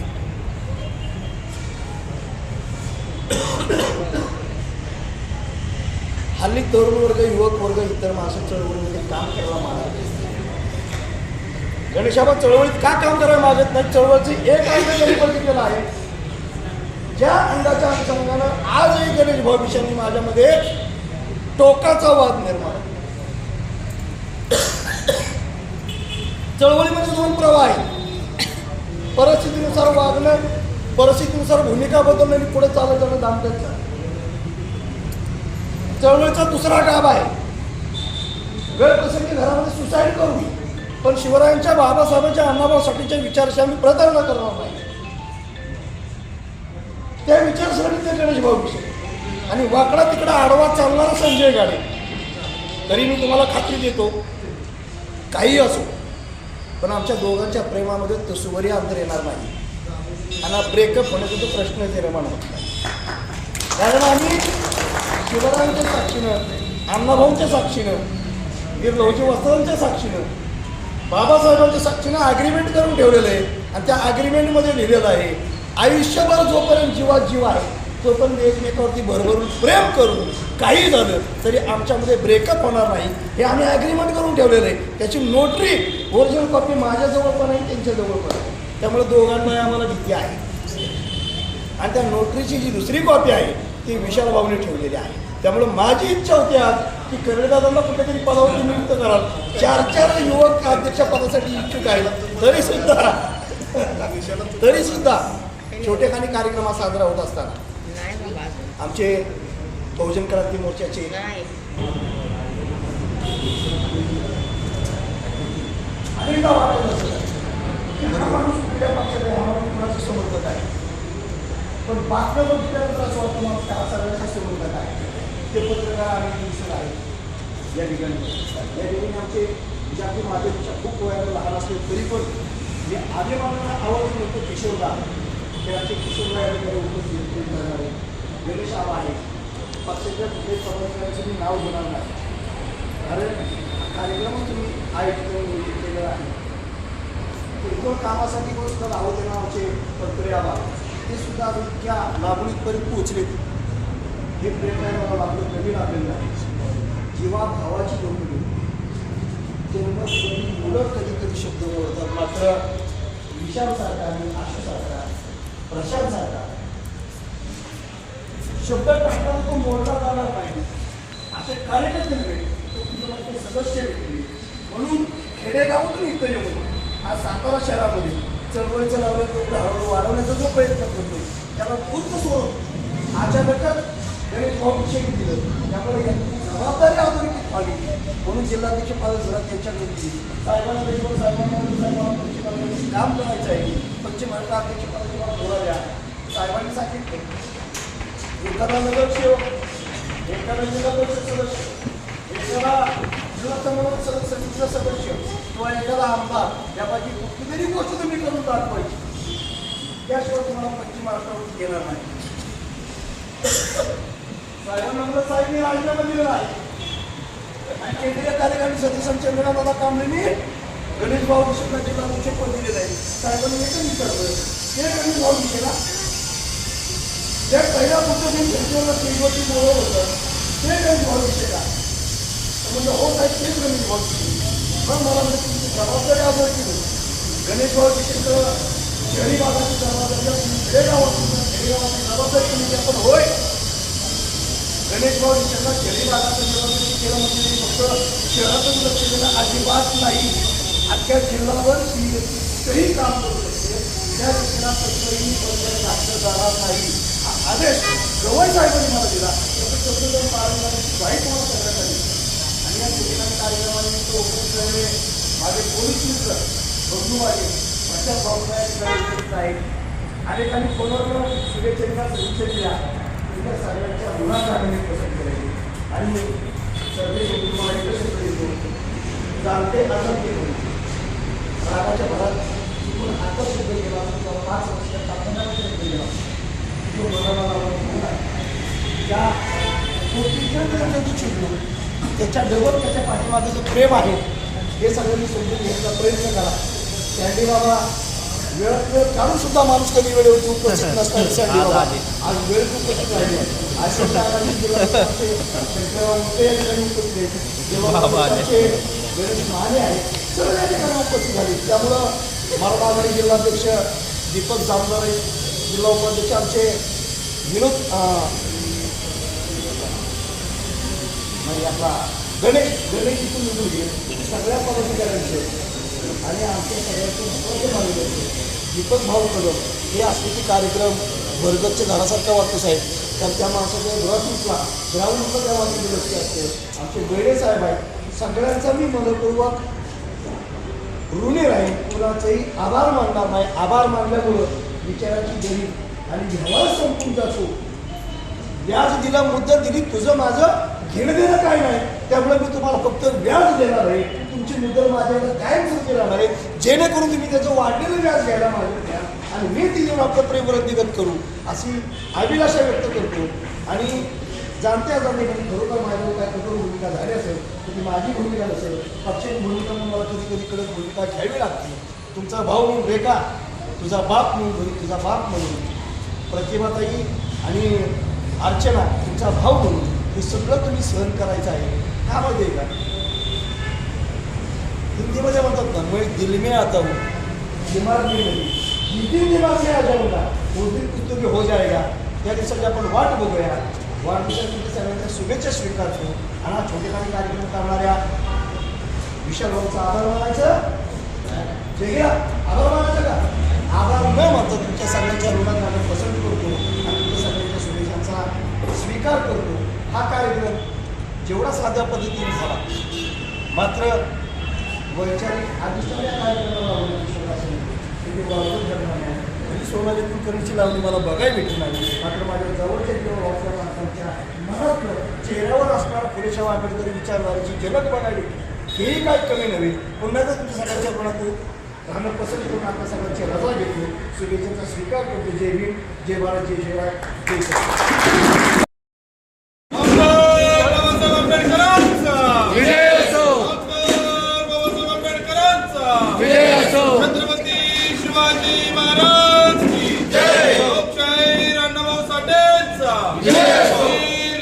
हल्ली तरुण वर्ग, युवक वर्ग इतर माणसं चळवळीमध्ये काम करायला मागत. गणेशाबा चळवळीत का काम करायला मागत नाही? चळवळीचं एक अंग त्यांनी बघितलेलं आहे. ज्या अंगाच्या अनुषंगानं आजही गणेश भाऊ विषयांनी माझ्यामध्ये टोकाचा वाद निर्माण. चळवळीमध्ये 2 प्रवाह आहेत. परिस्थितीनुसार वागणं, परिस्थितीनुसार भूमिका बदलणं आणि पुढे चालत जाणं दाम्पत्य. चळवळीचा दुसरा गाभ आहे वेळप्रसंगी घरामध्ये सुसाईड करू, पण शिवरायांच्या, बाबासाहेबांच्या, अण्णाभाऊसाठीच्या विचारशी आम्ही प्रतारणा करणार नाही. त्या विचारसरणीचे गणेश भाऊ विषय आणि वाकडा तिकडा आडवा चालणारा संजय गाडे. तरी मी तुम्हाला खात्री देतो, काही असो, पण आमच्या दोघांच्या प्रेमामध्ये तसुवरी अंतर येणार नाही आणि ब्रेकअप होण्याचा तो प्रश्न निर्माण होत नाही. कारण आम्ही शिवरायांच्या साक्षीनं, अण्णाभाऊंच्या साक्षीनं, वीर लहुजी वसंतांच्या साक्षीनं, बाबासाहेबांच्या साक्षीनं ॲग्रीमेंट करून ठेवलेलं आहे. आणि त्या ॲग्रीमेंटमध्ये लिहिलेलं आहे, आयुष्यभर जोपर्यंत जीवात जीव आहे तोपर्यंत एकमेकावरती भरभरून प्रेम करून काही झालं तरी आमच्यामध्ये ब्रेकअप होणार नाही. हे आम्ही ॲग्रीमेंट करून ठेवलेलं आहे. त्याची नोटरी ओरिजिनल कॉपी माझ्याजवळ पण आहे, त्यांच्याजवळ पण आहे. त्यामुळे दोघांनाही आम्हाला भीती आहे. आणि त्या नोटरीची जी दुसरी कॉपी आहे ती विशाल भाऊने ठेवलेली आहे. त्यामुळे माझी इच्छा होती आज की कर्णदादांना कुठेतरी पदावरती नियुक्त कराल. 4 युवक अध्यक्षपदासाठी इच्छुक आहेत, तरीसुद्धा तरी सुद्धा छोटेखानी कार्यक्रम हा साजरा होत असताना नाही बाबा आमचे बहुजन क्रांती मोर्चाचे नाही अनेकदा वाटत असतं की हा माणूस कुठल्या पक्षाचा आहे, हा माणूस कुणाचा समर्थक आहे. पण बातम्या बघितल्यानंतर असं वाटतं मग हा सगळ्यांचा समर्थक आहे. ते पत्रकार आणि दिसत आहेत या ठिकाणी. या ठिकाणी आमचे जाती माझ्यापेक्षा खूप वयाला लहान असले तरी पण जे आजोबांना आवाज मिळतो किशोरदा ते आमचे किशोरदा या ठिकाणी उपस्थित करणारे गणेश आबा आहे. पक्षाच्या कुठल्याही पदाधिकाऱ्याचं मी नाव घेणार नाही, कारण कार्यक्रम तुम्ही आयोजित केलेला आहे. किरकोळ कामासाठी गोष्ट राहते नावाचे पत्रे आबा ते सुद्धा इतक्या लाभणीपर्यंत पोहोचले. हे प्रेरणा मला आपलं नवीन आपल्याला आहे. जेव्हा भावाची जोडणी तेव्हा कधी मुलं कधी कधी शब्द बोलतात, मात्र विशालसारखा आणि आशासारखा प्रशांतसारखा शब्द टाकताना तो मोडला जाणार नाही. असे कार्यकर्ते वेगळे, तो सदस्य वेगळे. म्हणून खेडेगावातून इथं येऊन आज सातारा शहरामध्ये चळवळीचं लावलं हळूहळू वाढवण्याचा जो प्रयत्न करतो त्याला पूर्ण सोडून अचानकच गणेश भाऊ विषय दिलं. त्यामुळे यांची जबाबदारी अधोरेखित व्हावी म्हणून जिल्हाध्यक्ष पालक त्यांच्याकडे दिली. साहेबांना देखील साहेबांना पश्चिम काम करायचं आहे. पश्चिम महाराष्ट्र अध्यक्ष पालक बोलाव्या. साहेबांनी सांगितलं एखादा नगरसेवक, एखादा जिल्हा परिषद सदस्य, एखादा जिल्हा समन्वय समितीचा सदस्य किंवा एखादा आमदार यापैकी कुठली तरी गोष्ट तुम्ही करून दाखवायची, त्याशिवाय तुम्हाला पश्चिम महाराष्ट्रावर घेणार नाही. साहेबांना साहेबांनी राजीनामा दिलेला आहे आणि केंद्रीय कार्यकारी सदस्यांच्या दादा कांबळेंनी गणेश भाऊ विषयला जिल्हा पद दिलेलं आहे. साहेबांनी एकच विचारलं ते गणेश भाऊ विषयला त्या पहिल्या मुद्द्यातून जनतेला स्टेजवरती बोलवलं होतं ते गणेश भाऊ विषय का म्हणजे हो साहेब तेच गणेश भाऊ विषय. मग मला म्हणजे तुमची जबाबदारी आजवर केली. गणेश भाऊ विषयचं शहरी भागाची जबाबदारी खेडेगावाची जबाबदारी केली आपण होय. गणेश भाऊ विषयाला शहरी भागाचं जबाबदारी केलं म्हणजे फक्त शहरातून लक्ष देणं अजिबात नाही. अख्ख्या जिल्ह्यावर कुठेही काम करू शकते त्या दिशेला तत्वही घातलं जाणार नाही. आदेश गवई साहेबांनी मला दिला त्याचं शब्ददान पालन करण्याची वाईट मला करण्यात आली. आणि या ठिकाणी कार्यक्रमानिमित्त उपस्थित झालेले माझे पोलीस मित्र बंधू माझे अशा भावनायक आहेत. अनेकांनी फोनवर शुभेच्छा सदिच्छा दिल्या. त्या सगळ्यांच्या मुलांना आम्ही पसंत करायचे आणि सर्व तुम्हाला एकच करीतो चालते असं केलं रागाच्या भरात तिथून आता शुद्ध केला किंवा 5 वर्षात आपण शुद्ध केला तो बरोबर त्या गोष्टींची चिडलो त्याच्या डबल त्याच्या पाठीमागे जो प्रेम आहे हे सगळ्यांनी समजून घ्यायचा प्रयत्न करा. सँडी बाबा वेळ काढून सुद्धा माणूस कधी वेळेवरती उपस्थित नसतात. सँडी बाबा आज वेळ उपस्थित राहिले. गणेश महाने आहेत सगळ्या ठिकाणी उपस्थित झाले. त्यामुळं मराठा आघाडी जिल्हाध्यक्ष दीपक जामदार, जिल्हा उपाध्यक्ष आमचे विनोद आपला गणेश इथून निघून गेले सगळ्या पदाधिकाऱ्यांचे आणि आमच्या सगळ्यांचे महत्त्वाचे मानले दीपक भाऊ कदम हे असलेले कार्यक्रम भरगतच्या घरासारखा वाटतो साहेब. तर त्या माणसाच्या ग्राउंडला त्या माणसाची लक्ष असते. आमचे गैरे साहेब आहेत सगळ्यांचा मी मनपूर्वक ऋणी राहील. कुणाचाही आभार मानणार नाही. आभार मानल्यामुळं विचाराची गरीब आणि व्यवहार संपून जातो. व्याज दिला मुद्दा दिली तुझं माझं घेणं देणं काय नाही. त्यामुळे मी तुम्हाला फक्त व्याज देणार आहे. तुमची मुद्दल माझ्याकडे कायमस्वरूपी राहणार आहे जेणेकरून तुम्ही त्याचं वाढलेलं व्याज घ्यायला माझं द्या आणि मी ती देऊन आपलं प्रेम वृद्धिगत करू अशी अभिलाषा व्यक्त करतो. आणि जाणत्या खरोखर माझ्यावर काय कठोर भूमिका झाली असेल तर ती माझी भूमिका नसेल. पक्षाची भूमिका म्हणून मला कधी कधी कडक भूमिका घ्यावी लागते. तुमचा भाऊ म्हणून रेखा, तुझा बाप म्हणून तुझा बाप म्हणून प्रतिभाताई आणि अर्चना तुमचा भाऊ म्हणून हे सगळं तुम्ही सहन करायचं आहे. का माहिती आहे का हिंदीमध्ये म्हणतात ना मैं दिल में आता हूँ दिमाग में नहीं. 2-3 दिमाग से आ जाऊंगा उस दिन कुछ तो भी हो जाएगा. त्या दिवसाची आपण वाट बघूया. वाढदिवसासाठी सगळ्यांच्या शुभेच्छा स्वीकारतो. आणि हा छोटेखानी कार्यक्रम करणाऱ्या विशाल भाऊचा आभार मानायचं. जय आभार मानायचं का सगळ्यांच्या ऋणात आम्ही पसंत करतो आणि तुमच्या सगळ्यांच्या शुभेच्छांचा स्वीकार करतो. हा कार्यक्रम जेवढा साध्या पद्धतीने झाला मात्र वैचारिक अधिष्ठान या कार्यक्रमाला सोनाली कुलकर्णीची लावणी मला बघायला भेटली नाही. मात्र माझ्या जवळच्या किंवा वाचल्या माणसांच्या मनातलं चेहऱ्यावर असणारा पुरेशा आंबेडकरी विचारधारेची झलक बघायला भेटली. हेही काही कमी नव्हे. पुन्हा एकदा तुमच्या सगळ्यांच्या मनात राहणं पसंत करून आपल्या सगळ्यांची रजा घेतो. शुभेच्छांचा स्वीकार करतो. जय भीम, जय भारत, जय शिवराय, जय श्री. छत्रपती शिवाजी महाराज की जय. लोकशाही अण्णाभाऊ साठेंचा जय.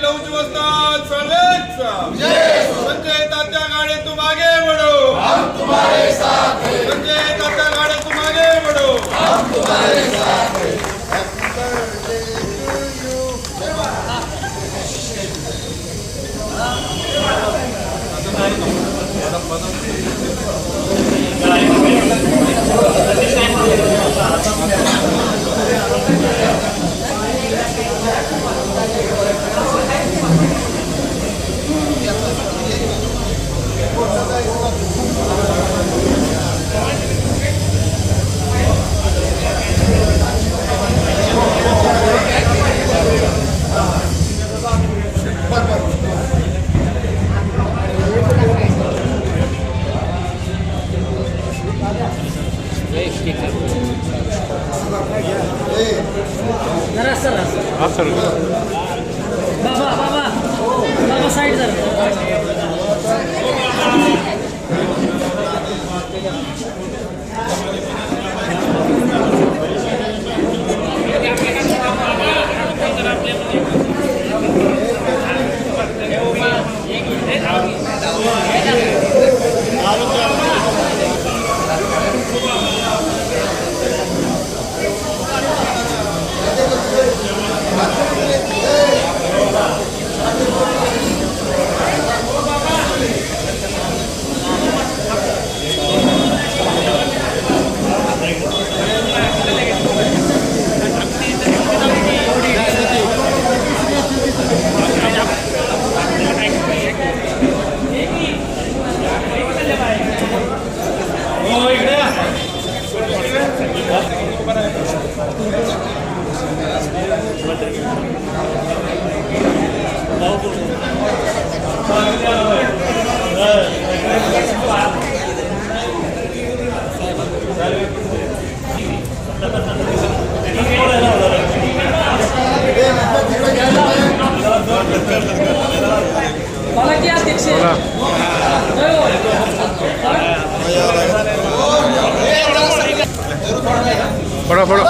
लवची वस्ताद साठेंचा जय. संजय तात्या गाडे तुम आगे बढ़ो, हम तुम्हारे साथ हैं. संजय तात्या गाडे तुम आगे बढ़ो, हम तुम्हारे साथ हैं. जरा सर बाबा साईड जरा. बोला की अध्यक्ष. फोडा फोडा.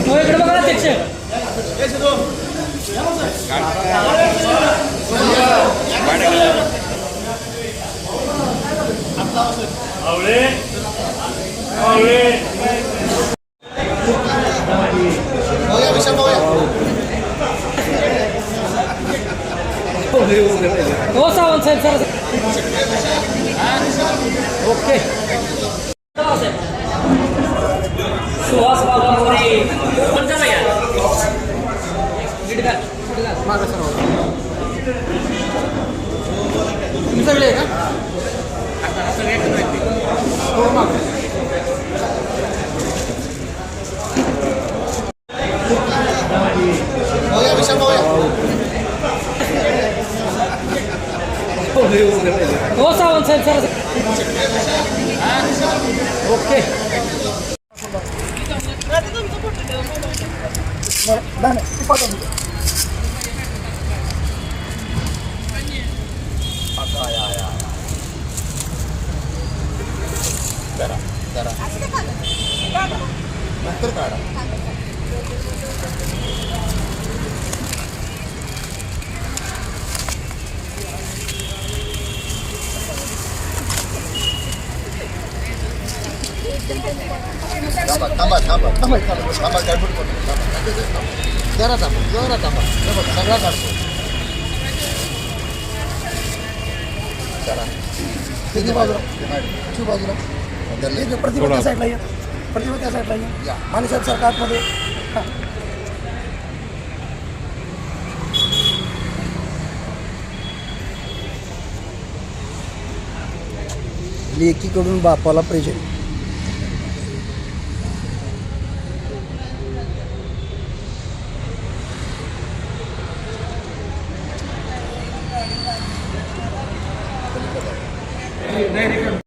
इकडे बघा अध्यक्ष. हो सावंत साहेब सर. ओके. सुहास बाबा मोरे पण चला या. मागं सर तुम्ही सगळे आहे का? सगळे हो मागं. हो सावंत साहेब सर. ओके. नाही नाही ती पाठवून द्या. आता या जरा जरा नंतर काढा. थांबा थांबा थांबा थांबा थांबा गडबड करू नका. थांबा. जरा थांबा सगळा काढतो. जरा किती बाजूला किती बाजूला प्रतिभा त्या साईडला या. प्रतिभा त्या साईडला या. माणसाहेब सारखं आतमध्ये हां. लेकीकडून बापाला प्रेझेंट. नाही